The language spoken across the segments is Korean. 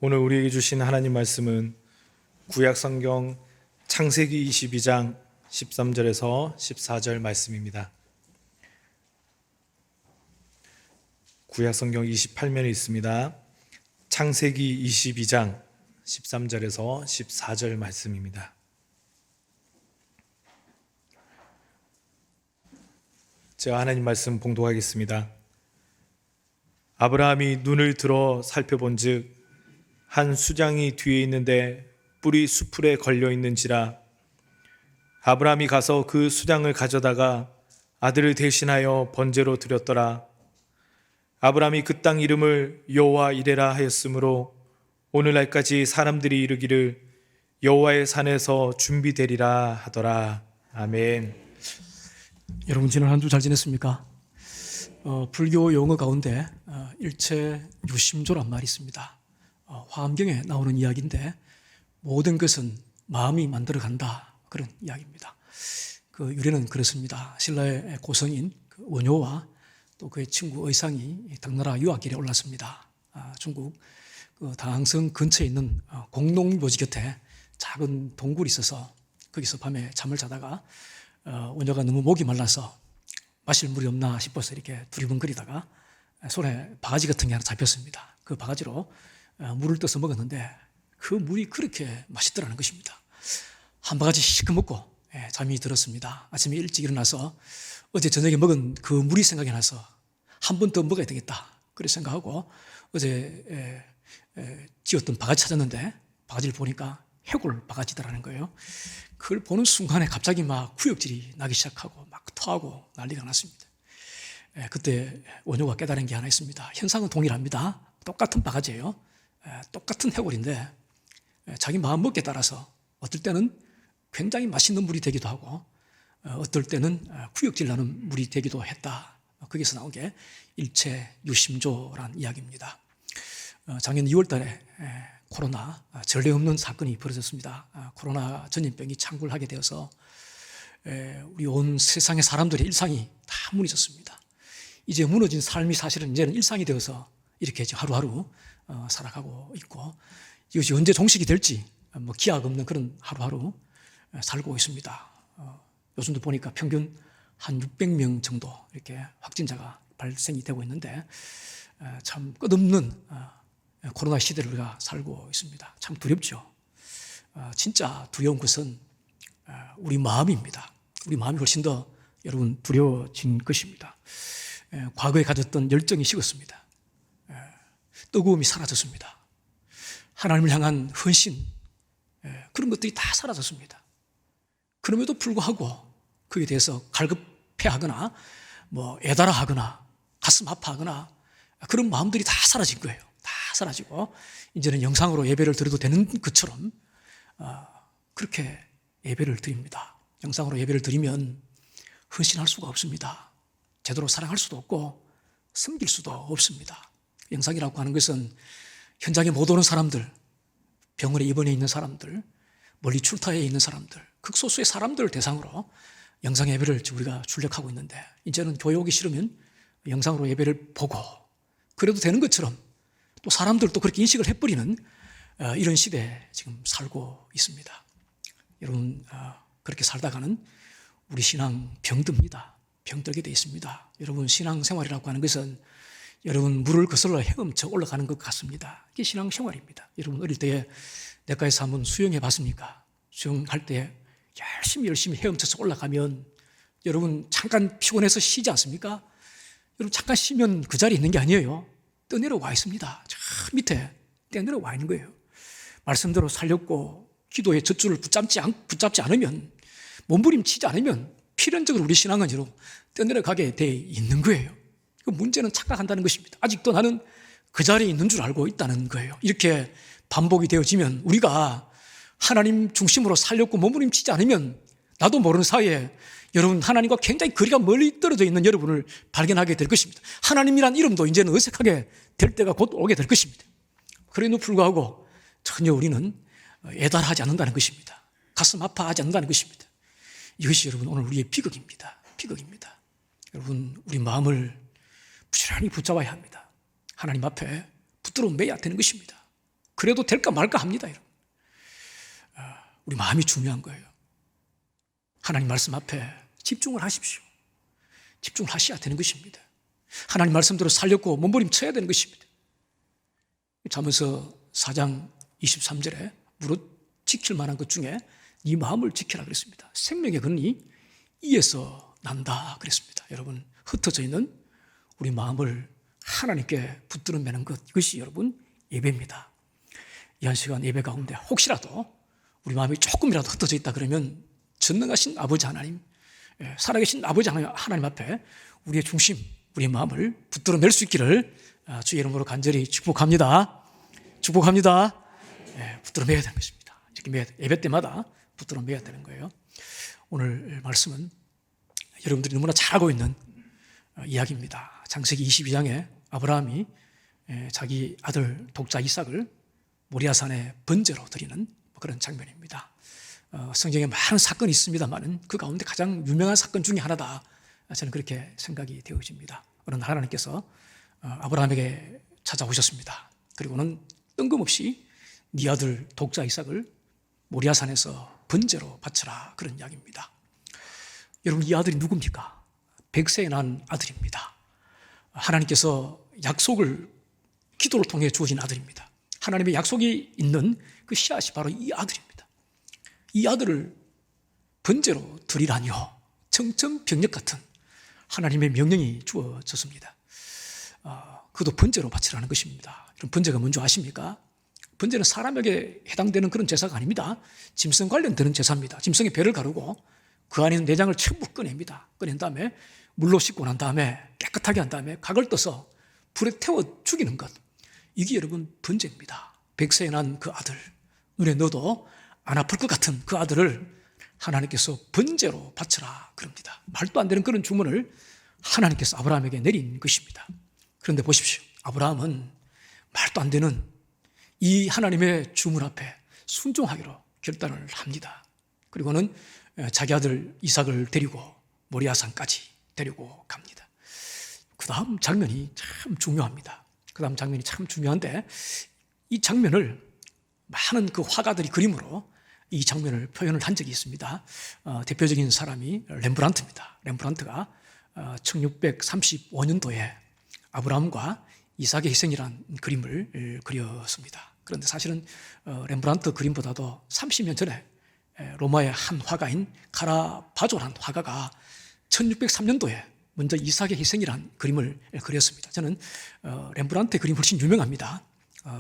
오늘 우리에게 주신 하나님 말씀은 구약 성경 창세기 22장 13절에서 14절 말씀입니다. 구약 성경 28면에 있습니다. 창세기 22장 13절에서 14절 말씀입니다. 제가 하나님 말씀 봉독하겠습니다. 아브라함이 눈을 들어 살펴본즉 한 수장이 뒤에 있는데 뿔이 수풀에 걸려 있는지라. 아브라함이 가서 그 수장을 가져다가 아들을 대신하여 번제로 드렸더라. 아브라함이 그 땅 이름을 여호와 이레라 하였으므로 오늘날까지 사람들이 이르기를 여호와의 산에서 준비되리라 하더라. 아멘. 여러분 지난 한 주 잘 지냈습니까? 불교 용어 가운데 일체 유심조란 말이 있습니다. 화엄경에 나오는 이야기인데 모든 것은 마음이 만들어간다, 그런 이야기입니다. 그 유래는 그렇습니다. 신라의 고성인 원효와 또 그의 친구 의상이 당나라 유학길에 올랐습니다. 중국 다항성 근처에 있는 공농묘지 곁에 작은 동굴이 있어서 거기서 밤에 잠을 자다가 원효가 너무 목이 말라서 마실 물이 없나 싶어서 이렇게 두리번거리다가 손에 바가지 같은 게 하나 잡혔습니다. 그 바가지로 물을 떠서 먹었는데 그 물이 그렇게 맛있더라는 것입니다. 한 바가지 시큼 먹고 잠이 들었습니다. 아침에 일찍 일어나서 어제 저녁에 먹은 그 물이 생각이 나서 한 번 더 먹어야 되겠다, 그렇게 생각하고 어제 찧었던 바가지 찾았는데 바가지를 보니까 해골 바가지더라는 거예요. 그걸 보는 순간에 갑자기 막 구역질이 나기 시작하고 막 토하고 난리가 났습니다. 그때 원효가 깨달은 게 하나 있습니다. 현상은 동일합니다. 똑같은 바가지예요. 똑같은 해골인데 자기 마음 먹기에 따라서 어떨 때는 굉장히 맛있는 물이 되기도 하고 어떨 때는 구역질 나는 물이 되기도 했다. 거기서 나온 게 일체 유심조라는 이야기입니다. 작년 2월 달에 코로나 전례 없는 사건이 벌어졌습니다. 코로나 전염병이 창궐하게 되어서 우리 온 세상의 사람들의 일상이 다 무너졌습니다. 이제 무너진 삶이 사실은 이제는 일상이 되어서 이렇게 하루하루 살아가고 있고 이것이 언제 종식이 될지 기약 없는 그런 하루하루 살고 있습니다. 요즘도 보니까 평균 한 600명 정도 이렇게 확진자가 발생이 되고 있는데 참 끝없는 코로나 시대를 우리가 살고 있습니다. 참 두렵죠. 진짜 두려운 것은 우리 마음입니다. 우리 마음이 훨씬 더 여러분 두려워진 것입니다. 과거에 가졌던 열정이 식었습니다. 뜨거움이 사라졌습니다. 하나님을 향한 헌신, 그런 것들이 다 사라졌습니다. 그럼에도 불구하고 그에 대해서 갈급해하거나 애달아하거나 가슴 아파하거나 그런 마음들이 다 사라진 거예요. 다 사라지고 이제는 영상으로 예배를 드려도 되는 것처럼 그렇게 예배를 드립니다. 영상으로 예배를 드리면 헌신할 수가 없습니다. 제대로 사랑할 수도 없고 섬길 수도 없습니다. 영상이라고 하는 것은 현장에 못 오는 사람들, 병원에 입원해 있는 사람들, 멀리 출타해 있는 사람들, 극소수의 사람들을 대상으로 영상 예배를 우리가 출력하고 있는데 이제는 교회 오기 싫으면 영상으로 예배를 보고 그래도 되는 것처럼 또 사람들도 그렇게 인식을 해버리는 이런 시대에 지금 살고 있습니다. 여러분 그렇게 살다가는 우리 신앙 병듭니다. 병들게 돼 있습니다. 여러분 신앙생활이라고 하는 것은 여러분 물을 거슬러 헤엄쳐 올라가는 것 같습니다. 이게 신앙생활입니다. 여러분 어릴 때에 내과에서 한번 수영해 봤습니까? 수영할 때 열심히 헤엄쳐서 올라가면 여러분 잠깐 피곤해서 쉬지 않습니까? 여러분 잠깐 쉬면 그 자리에 있는 게 아니에요. 떠내려와 있습니다. 저 밑에 떠내려와 있는 거예요. 말씀대로 살렸고 기도의 젖줄을 붙잡지 않으면 몸부림치지 않으면 필연적으로 우리 신앙은 떠내려가게 돼 있는 거예요. 그 문제는 착각한다는 것입니다. 아직도 나는 그 자리에 있는 줄 알고 있다는 거예요. 이렇게 반복이 되어지면 우리가 하나님 중심으로 살렸고 몸부림치지 않으면 나도 모르는 사이에 여러분 하나님과 굉장히 거리가 멀리 떨어져 있는 여러분을 발견하게 될 것입니다. 하나님이란 이름도 이제는 어색하게 될 때가 곧 오게 될 것입니다. 그럼에도 불구하고 전혀 우리는 애달하지 않는다는 것입니다. 가슴 아파하지 않는다는 것입니다. 이것이 여러분 오늘 우리의 비극입니다. 비극입니다. 여러분 우리 마음을 부지런히 붙잡아야 합니다. 하나님 앞에 붙들어 매야 되는 것입니다. 그래도 될까 말까 합니다. 여러분. 우리 마음이 중요한 거예요. 하나님 말씀 앞에 집중을 하십시오. 집중을 하셔야 되는 것입니다. 하나님 말씀대로 살렸고 몸부림쳐야 되는 것입니다. 잠언서 4장 23절에 무릇 지킬 만한 것 중에 네 마음을 지키라 그랬습니다. 생명의 근이 이에서 난다 그랬습니다. 여러분, 흩어져 있는 우리 마음을 하나님께 붙들어 매는 것, 이것이 여러분 예배입니다. 이 한 시간 예배 가운데 혹시라도 우리 마음이 조금이라도 흩어져 있다 그러면 전능하신 아버지 하나님, 살아계신 아버지 하나님 앞에 우리의 중심, 우리의 마음을 붙들어 맬 수 있기를 주의 이름으로 간절히 축복합니다. 축복합니다. 붙들어 매야 되는 것입니다. 이렇게 예배 때마다 붙들어 매야 되는 거예요. 오늘 말씀은 여러분들이 너무나 잘 알고 있는 이야기입니다. 창세기 22장에 아브라함이 자기 아들 독자 이삭을 모리아산에 번제로 드리는 그런 장면입니다. 성경에 많은 사건이 있습니다만 그 가운데 가장 유명한 사건 중에 하나다. 저는 그렇게 생각이 되어집니다. 어느 날 하나님께서 아브라함에게 찾아오셨습니다. 그리고는 뜬금없이 네 아들 독자 이삭을 모리아산에서 번제로 바쳐라, 그런 이야기입니다. 여러분, 이 아들이 누굽니까? 100세에 난 아들입니다. 하나님께서 약속을 기도를 통해 주어진 아들입니다. 하나님의 약속이 있는 그 씨앗이 바로 이 아들입니다. 이 아들을 번제로 드리라니요, 청천벽력 같은 하나님의 명령이 주어졌습니다. 그도 번제로 바치라는 것입니다. 그럼 번제가 뭔지 아십니까? 번제는 사람에게 해당되는 그런 제사가 아닙니다. 짐승 관련되는 제사입니다. 짐승의 배를 가르고 그 안에 있는 내장을 전부 꺼냅니다. 꺼낸 다음에 물로 씻고 난 다음에 깨끗하게 한 다음에 각을 떠서 불에 태워 죽이는 것, 이게 여러분 번제입니다. 100세에 난 그 아들, 눈에 넣어도 안 아플 것 같은 그 아들을 하나님께서 번제로 바쳐라 그럽니다. 말도 안 되는 그런 주문을 하나님께서 아브라함에게 내린 것입니다. 그런데 보십시오. 아브라함은 말도 안 되는 이 하나님의 주문 앞에 순종하기로 결단을 합니다. 그리고는 자기 아들 이삭을 데리고 모리아산까지 데리고 갑니다. 그 다음 장면이 참 중요합니다. 그 다음 장면이 참 중요한데, 이 장면을 많은 그 화가들이 그림으로 이 장면을 표현을 한 적이 있습니다. 대표적인 사람이 렘브란트입니다. 렘브란트가 1635년도에 아브라함과 이삭의 희생이라는 그림을 그렸습니다. 그런데 사실은 렘브란트 그림보다도 30년 전에 로마의 한 화가인 카라바조라는 화가가 1603년도에 먼저 이삭의 희생이라는 그림을 그렸습니다. 저는 렘브란트의 그림이 훨씬 유명합니다.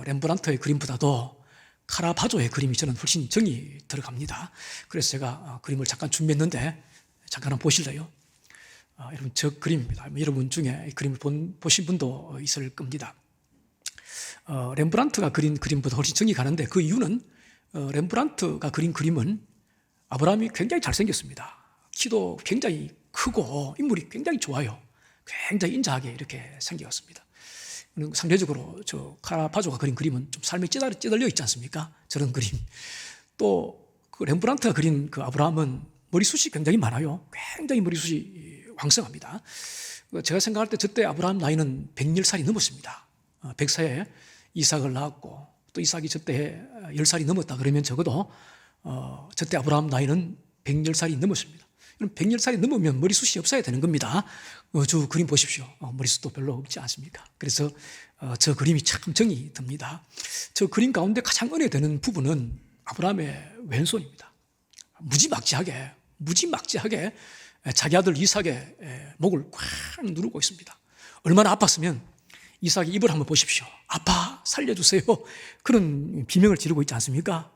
렘브란트의 그림보다도 카라바조의 그림이 저는 훨씬 정이 들어갑니다. 그래서 제가 그림을 잠깐 준비했는데 잠깐 한번 보실래요? 여러분, 저 그림입니다. 여러분 중에 이 그림을 보신 분도 있을 겁니다. 렘브란트가 그린 그림보다 훨씬 정이 가는데 그 이유는 렘브란트가 그린 그림은 아브라함이 굉장히 잘생겼습니다. 키도 굉장히 크고 인물이 굉장히 좋아요. 굉장히 인자하게 이렇게 생겼습니다. 상대적으로 저 카라바조가 그린 그림은 좀 삶이 찌들려 있지 않습니까? 저런 그림. 또 그 렘브란트가 그린 그 아브라함은 머리숱이 굉장히 많아요. 굉장히 머리숱이 왕성합니다. 제가 생각할 때 저때 아브라함 나이는 100살이 넘었습니다. 100세에 이삭을 낳았고 또 이삭이 저때 10살이 넘었다 그러면 적어도 저때 아브라함 나이는 110살이 넘었습니다. 110살이 넘으면 머리숱이 없어야 되는 겁니다. 저 그림 보십시오. 머리숱도 별로 없지 않습니까? 그래서 저 그림이 참 정이 듭니다. 저 그림 가운데 가장 은혜되는 부분은 아브라함의 왼손입니다. 무지막지하게 자기 아들 이삭의 목을 꽉 누르고 있습니다. 얼마나 아팠으면 이삭이 입을 한번 보십시오. 아빠 살려주세요. 그런 비명을 지르고 있지 않습니까?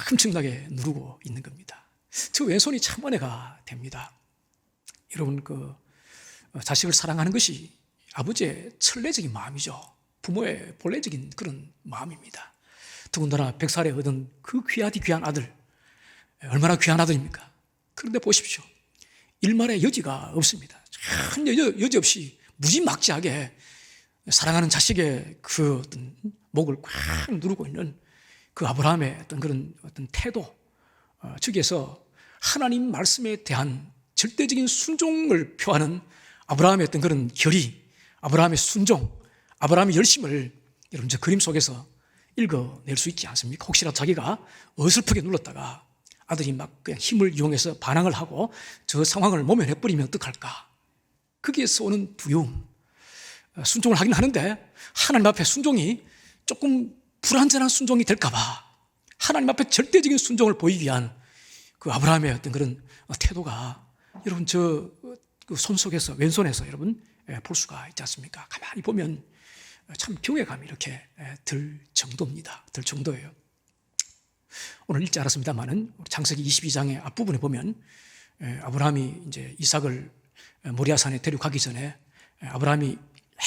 엄청나게 누르고 있는 겁니다. 저 왼손이 참 은혜가 됩니다. 여러분, 자식을 사랑하는 것이 아버지의 천례적인 마음이죠. 부모의 본래적인 그런 마음입니다. 더군다나 100살에 얻은 그 귀하디 귀한 아들, 얼마나 귀한 아들입니까? 그런데 보십시오. 일말의 여지가 없습니다. 전 여지 없이 무지막지하게 사랑하는 자식의 그 어떤 목을 꽉 누르고 있는 그 아브라함의 어떤 그런 어떤 태도, 저기에서 하나님 말씀에 대한 절대적인 순종을 표하는 아브라함의 어떤 그런 결의, 아브라함의 순종, 아브라함의 열심을 여러분 저 그림 속에서 읽어낼 수 있지 않습니까? 혹시라도 자기가 어설프게 눌렀다가 아들이 막 그냥 힘을 이용해서 반항을 하고 저 상황을 모면해버리면 어떡할까? 거기에서 오는 두려움. 순종을 하긴 하는데 하나님 앞에 순종이 조금 불완전한 순종이 될까봐 하나님 앞에 절대적인 순종을 보이기 위한 그 아브라함의 어떤 그런 태도가 여러분 저 손 속에서 왼손에서 여러분 볼 수가 있지 않습니까? 가만히 보면 참 경외감이 이렇게 들 정도입니다. 들 정도예요. 오늘 읽지 않았습니다만은 창세기 22장의 앞부분에 보면 아브라함이 이제 이삭을 모리아산에 데려가기 전에 아브라함이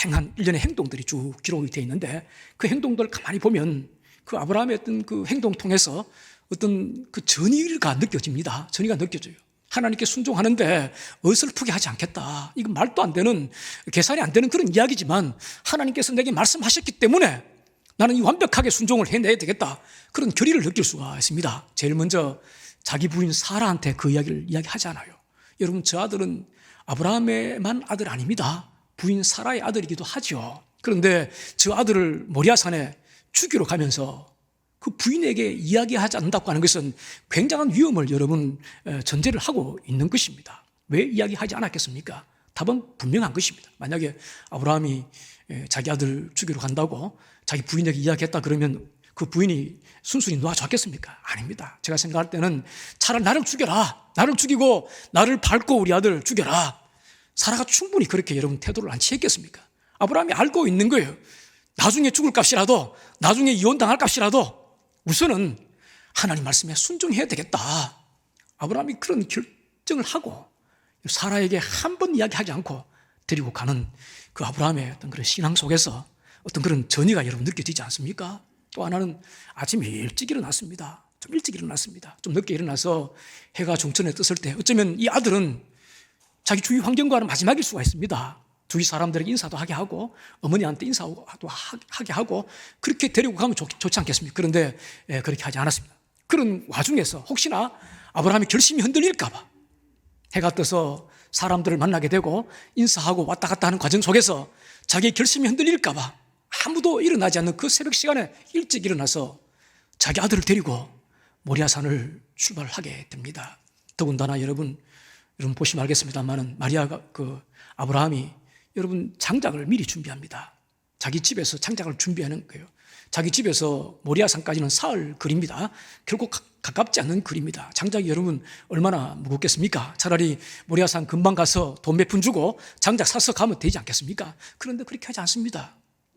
행한 일련의 행동들이 쭉 기록이 되어 있는데 그 행동들을 가만히 보면 그 아브라함의 어떤 그 행동 통해서 어떤 그 전의가 느껴집니다. 전의가 느껴져요. 하나님께 순종하는데 어설프게 하지 않겠다. 이건 말도 안 되는, 계산이 안 되는 그런 이야기지만 하나님께서 내게 말씀하셨기 때문에 나는 이 완벽하게 순종을 해내야 되겠다. 그런 결의를 느낄 수가 있습니다. 제일 먼저 자기 부인 사라한테 그 이야기를 이야기하지 않아요. 여러분, 저 아들은 아브라함의만 아들 아닙니다. 부인 사라의 아들이기도 하죠. 그런데 저 아들을 모리아산에 죽이러 가면서 그 부인에게 이야기하지 않는다고 하는 것은 굉장한 위험을 여러분 전제를 하고 있는 것입니다. 왜 이야기하지 않았겠습니까? 답은 분명한 것입니다. 만약에 아브라함이 자기 아들 죽이러 간다고 자기 부인에게 이야기했다 그러면 그 부인이 순순히 놓아줬겠습니까? 아닙니다. 제가 생각할 때는 차라리 나를 죽여라. 나를 죽이고 나를 밟고 우리 아들 죽여라. 사라가 충분히 그렇게 여러분 태도를 안 취했겠습니까? 아브라함이 알고 있는 거예요. 나중에 죽을 값이라도, 나중에 이혼당할 값이라도 우선은 하나님 말씀에 순종해야 되겠다. 아브라함이 그런 결정을 하고 사라에게 한 번 이야기하지 않고 데리고 가는 그 아브라함의 어떤 그런 신앙 속에서 어떤 그런 전의가 여러분 느껴지지 않습니까? 또 하나는 아침에 일찍 일어났습니다. 좀 일찍 일어났습니다. 좀 늦게 일어나서 해가 중천에 떴을 때 어쩌면 이 아들은 자기 주위 환경과는 마지막일 수가 있습니다. 주위 사람들에게 인사도 하게 하고 어머니한테 인사도 하게 하고 그렇게 데리고 가면 좋지 않겠습니까? 그런데 그렇게 하지 않았습니다. 그런 와중에서 혹시나 아브라함이 결심이 흔들릴까 봐 해가 떠서 사람들을 만나게 되고 인사하고 왔다 갔다 하는 과정 속에서 자기의 결심이 흔들릴까 봐 아무도 일어나지 않는 그 새벽 시간에 일찍 일어나서 자기 아들을 데리고 모리아산을 출발하게 됩니다. 더군다나 여러분 보시면 알겠습니다만은 마리아가 아브라함이 여러분 장작을 미리 준비합니다. 자기 집에서 장작을 준비하는 거예요. 자기 집에서 모리아산까지는 사흘 거리입니다. 결국 가깝지 않는 거리입니다. 장작이 여러분 얼마나 무겁겠습니까? 차라리 모리아산 금방 가서 돈 몇 푼 주고 장작 사서 가면 되지 않겠습니까? 그런데 그렇게 하지 않습니다.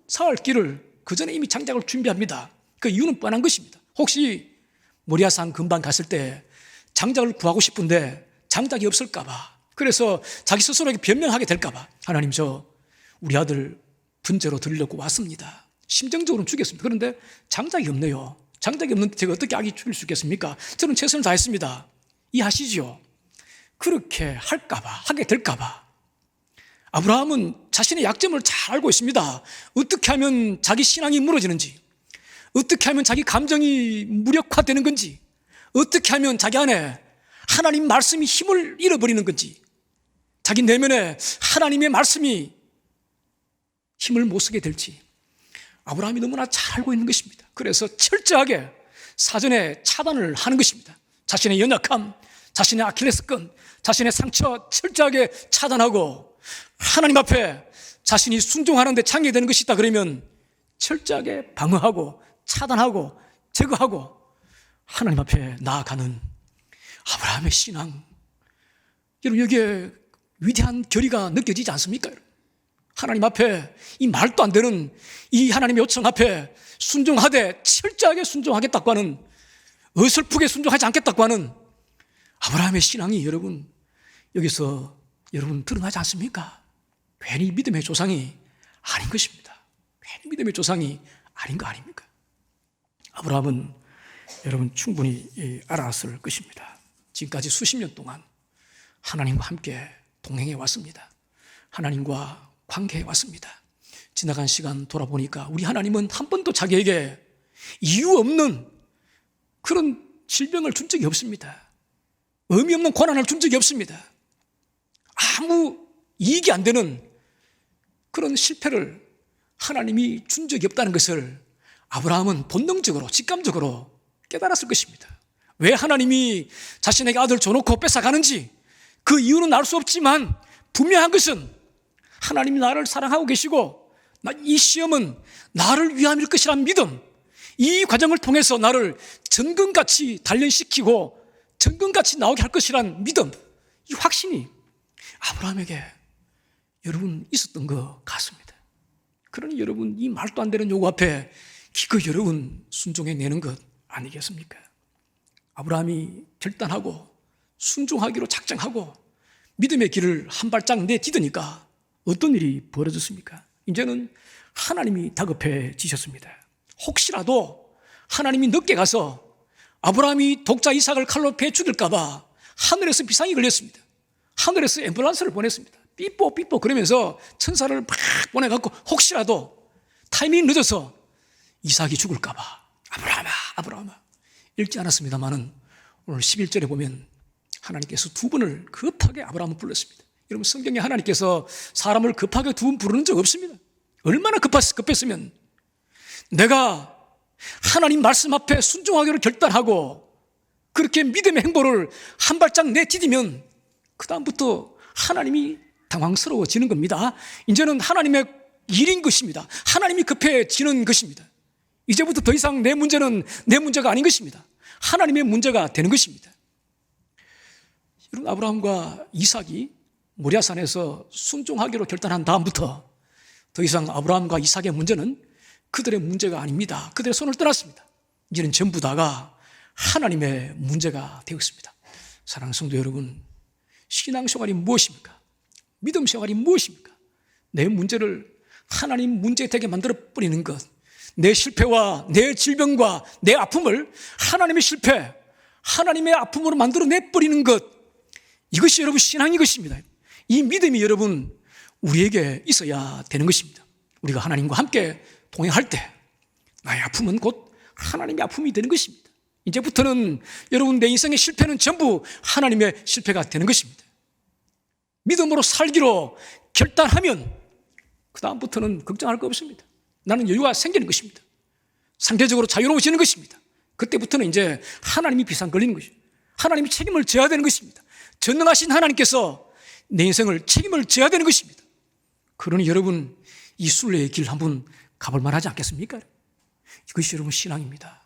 사흘 길을 그 전에 이미 장작을 준비합니다. 그 이유는 뻔한 것입니다. 혹시 모리아산 금방 갔을 때 장작을 구하고 싶은데 장작이 없을까 봐, 그래서 자기 스스로에게 변명하게 될까 봐 하나님 우리 아들 분재로 드리려고 왔습니다. 심정적으로는 죽였습니다. 그런데 장작이 없네요. 장작이 없는데 제가 어떻게 아기 죽일 수 있겠습니까? 저는 최선을 다했습니다. 이해하시죠? 그렇게 할까 봐, 하게 될까 봐 아브라함은 자신의 약점을 잘 알고 있습니다. 어떻게 하면 자기 신앙이 무너지는지, 어떻게 하면 자기 감정이 무력화되는 건지, 어떻게 하면 자기 안에 하나님 말씀이 힘을 잃어버리는 건지, 자기 내면에 하나님의 말씀이 힘을 못 쓰게 될지 아브라함이 너무나 잘 알고 있는 것입니다. 그래서 철저하게 사전에 차단을 하는 것입니다. 자신의 연약함, 자신의 아킬레스건, 자신의 상처 철저하게 차단하고 하나님 앞에 자신이 순종하는 데 장애되는 것이 있다 그러면 철저하게 방어하고 차단하고 제거하고 하나님 앞에 나아가는 아브라함의 신앙. 여러분 여기에 위대한 결의가 느껴지지 않습니까? 하나님 앞에 이 말도 안 되는 이 하나님의 요청 앞에 순종하되 철저하게 순종하겠다고 하는, 어설프게 순종하지 않겠다고 하는 아브라함의 신앙이 여러분 여기서 여러분 드러나지 않습니까? 괜히 믿음의 조상이 아닌 것입니다. 괜히 믿음의 조상이 아닌 거 아닙니까? 아브라함은 여러분 충분히 알았을 것입니다. 지금까지 수십 년 동안 하나님과 함께 동행해 왔습니다. 하나님과 관계해 왔습니다. 지나간 시간 돌아보니까 우리 하나님은 한 번도 자기에게 이유 없는 그런 질병을 준 적이 없습니다. 의미 없는 고난을 준 적이 없습니다. 아무 이익이 안 되는 그런 실패를 하나님이 준 적이 없다는 것을 아브라함은 본능적으로 직감적으로 깨달았을 것입니다. 왜 하나님이 자신에게 아들 줘놓고 뺏어가는지 그 이유는 알 수 없지만 분명한 것은 하나님이 나를 사랑하고 계시고 이 시험은 나를 위함일 것이란 믿음, 이 과정을 통해서 나를 전근같이 단련시키고 전근같이 나오게 할 것이란 믿음, 이 확신이 아브라함에게 여러분 있었던 것 같습니다. 그러니 여러분 이 말도 안 되는 요구 앞에 기꺼이 여러분 순종해내는 것 아니겠습니까? 아브라함이 결단하고 순종하기로 작정하고 믿음의 길을 한 발짝 내디디니까 어떤 일이 벌어졌습니까? 이제는 하나님이 다급해지셨습니다. 혹시라도 하나님이 늦게 가서 아브라함이 독자 이삭을 칼로 베 죽일까 봐 하늘에서 비상이 걸렸습니다. 하늘에서 앰뷸런스를 보냈습니다. 삐뽀 그러면서 천사를 막 보내갖고 혹시라도 타이밍이 늦어서 이삭이 죽을까 봐 아브라함아 읽지 않았습니다만은 오늘 11절에 보면 하나님께서 두 번을 급하게 아브라함을 불렀습니다. 여러분 성경에 하나님께서 사람을 급하게 두 번 부르는 적 없습니다. 얼마나 급했으면 내가 하나님 말씀 앞에 순종하기로 결단하고 그렇게 믿음의 행보를 한 발짝 내디디면 그 다음부터 하나님이 당황스러워지는 겁니다. 이제는 하나님의 일인 것입니다. 하나님이 급해지는 것입니다. 이제부터 더 이상 내 문제는 내 문제가 아닌 것입니다. 하나님의 문제가 되는 것입니다. 여러분 아브라함과 이삭이 모리아산에서 순종하기로 결단한 다음부터 더 이상 아브라함과 이삭의 문제는 그들의 문제가 아닙니다. 그들의 손을 떠났습니다. 이제는 전부 다가 하나님의 문제가 되었습니다. 사랑하는 성도 여러분, 신앙생활이 무엇입니까? 믿음 생활이 무엇입니까? 내 문제를 하나님 문제 되게 만들어 버리는 것, 내 실패와 내 질병과 내 아픔을 하나님의 실패, 하나님의 아픔으로 만들어내 버리는 것, 이것이 여러분 신앙인 것입니다. 이 믿음이 여러분 우리에게 있어야 되는 것입니다. 우리가 하나님과 함께 동행할 때 나의 아픔은 곧 하나님의 아픔이 되는 것입니다. 이제부터는 여러분 내 인생의 실패는 전부 하나님의 실패가 되는 것입니다. 믿음으로 살기로 결단하면 그 다음부터는 걱정할 거 없습니다. 나는 여유가 생기는 것입니다. 상대적으로 자유로워지는 것입니다. 그때부터는 이제 하나님이 비상 걸리는 것입니다. 하나님이 책임을 져야 되는 것입니다. 전능하신 하나님께서 내 인생을 책임을 져야 되는 것입니다. 그러니 여러분 이 순례의 길 한번 가볼 만하지 않겠습니까? 이것이 여러분 신앙입니다.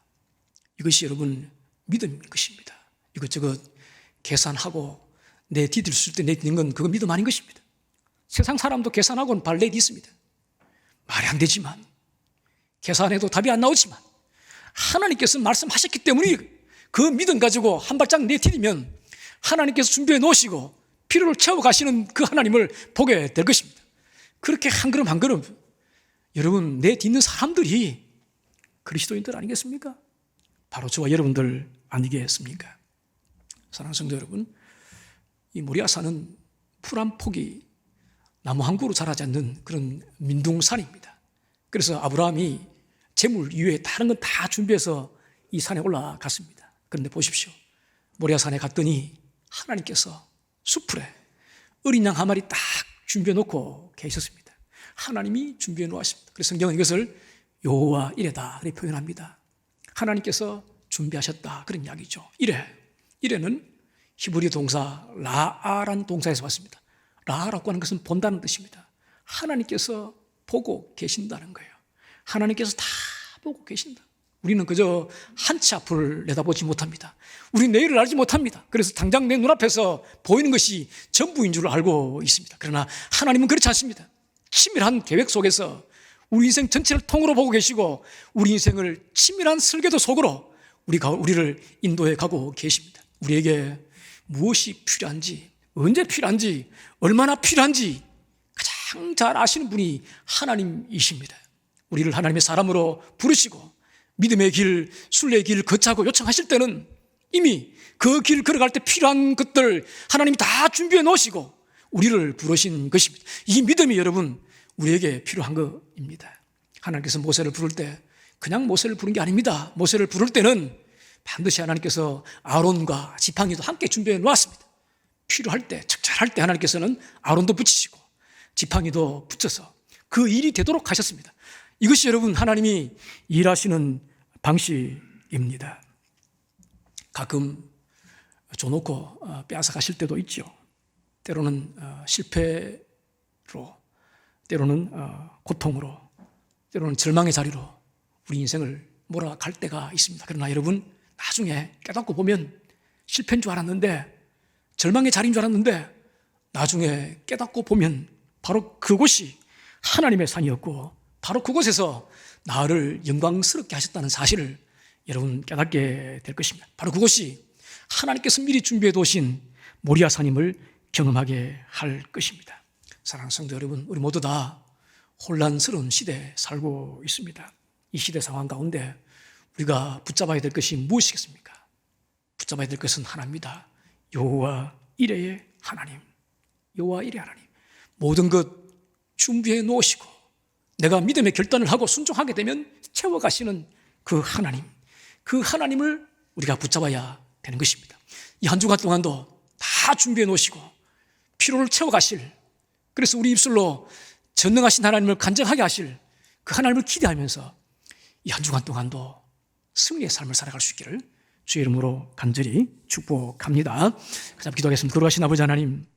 이것이 여러분 믿음인 것입니다. 이것저것 계산하고 내디딜 때 내디는 건 그거 믿음 아닌 것입니다. 세상 사람도 계산하고는 발 내딛습니다. 말이 안 되지만 계산해도 답이 안 나오지만 하나님께서 말씀하셨기 때문에 그 믿음 가지고 한 발짝 내디디면 하나님께서 준비해 놓으시고 필요를 채워 가시는 그 하나님을 보게 될 것입니다. 그렇게 한 걸음 한 걸음 여러분 내딛는 사람들이 그리스도인들 아니겠습니까? 바로 저와 여러분들 아니겠습니까? 사랑하는 성도 여러분, 이 모리아산은 풀 한 폭이 나무 한 그루 자라지 않는 그런 민둥산입니다. 그래서 아브라함이 재물 이외에 다른 건 다 준비해서 이 산에 올라갔습니다. 그런데 보십시오. 모리아산에 갔더니 하나님께서 수풀에 어린 양 한 마리 딱 준비해 놓고 계셨습니다. 하나님이 준비해 놓았습니다. 그래서 성경은 이것을 여호와 이레다 그렇게 표현합니다. 하나님께서 준비하셨다 그런 이야기죠. 이레는 히브리 동사 라아란 동사에서 왔습니다. 라라고 하는 것은 본다는 뜻입니다. 하나님께서 보고 계신다는 거예요. 하나님께서 다 보고 계신다. 우리는 그저 한 치 앞을 내다보지 못합니다. 우리 내일을 알지 못합니다. 그래서 당장 내 눈앞에서 보이는 것이 전부인 줄 알고 있습니다. 그러나 하나님은 그렇지 않습니다. 치밀한 계획 속에서 우리 인생 전체를 통으로 보고 계시고 우리 인생을 치밀한 설계도 속으로 우리를 인도해 가고 계십니다. 우리에게 무엇이 필요한지, 언제 필요한지, 얼마나 필요한지 가장 잘 아시는 분이 하나님이십니다. 우리를 하나님의 사람으로 부르시고 믿음의 길, 순례의 길 걷자고 요청하실 때는 이미 그 길 걸어갈 때 필요한 것들 하나님이 다 준비해 놓으시고 우리를 부르신 것입니다. 이 믿음이 여러분 우리에게 필요한 것입니다. 하나님께서 모세를 부를 때 그냥 모세를 부른 게 아닙니다. 모세를 부를 때는 반드시 하나님께서 아론과 지팡이도 함께 준비해 놓았습니다. 필요할 때, 적절할 때 하나님께서는 아론도 붙이시고 지팡이도 붙여서 그 일이 되도록 하셨습니다. 이것이 여러분 하나님이 일하시는 방식입니다. 가끔 줘놓고 빼앗아가실 때도 있죠. 때로는 실패로, 때로는 고통으로, 때로는 절망의 자리로 우리 인생을 몰아갈 때가 있습니다. 그러나 여러분 나중에 깨닫고 보면 실패인 줄 알았는데, 절망의 자리인 줄 알았는데, 나중에 깨닫고 보면 바로 그곳이 하나님의 산이었고 바로 그곳에서 나를 영광스럽게 하셨다는 사실을 여러분 깨닫게 될 것입니다. 바로 그곳이 하나님께서 미리 준비해 두신 모리아 산임을 경험하게 할 것입니다. 사랑하는 성도 여러분, 우리 모두 다 혼란스러운 시대에 살고 있습니다. 이 시대 상황 가운데 우리가 붙잡아야 될 것이 무엇이겠습니까? 붙잡아야 될 것은 하나입니다. 여호와 이레의 하나님, 여호와 이레의 하나님. 모든 것 준비해 놓으시고 내가 믿음의 결단을 하고 순종하게 되면 채워가시는 그 하나님, 그 하나님을 우리가 붙잡아야 되는 것입니다. 이 한 주간 동안도 다 준비해 놓으시고 피로를 채워가실, 그래서 우리 입술로 전능하신 하나님을 간증하게 하실 그 하나님을 기대하면서 이 한 주간 동안도 승리의 삶을 살아갈 수 있기를 주의 이름으로 간절히 축복합니다. 그 다음 기도하겠습니다. 거룩하신 아버지 하나님,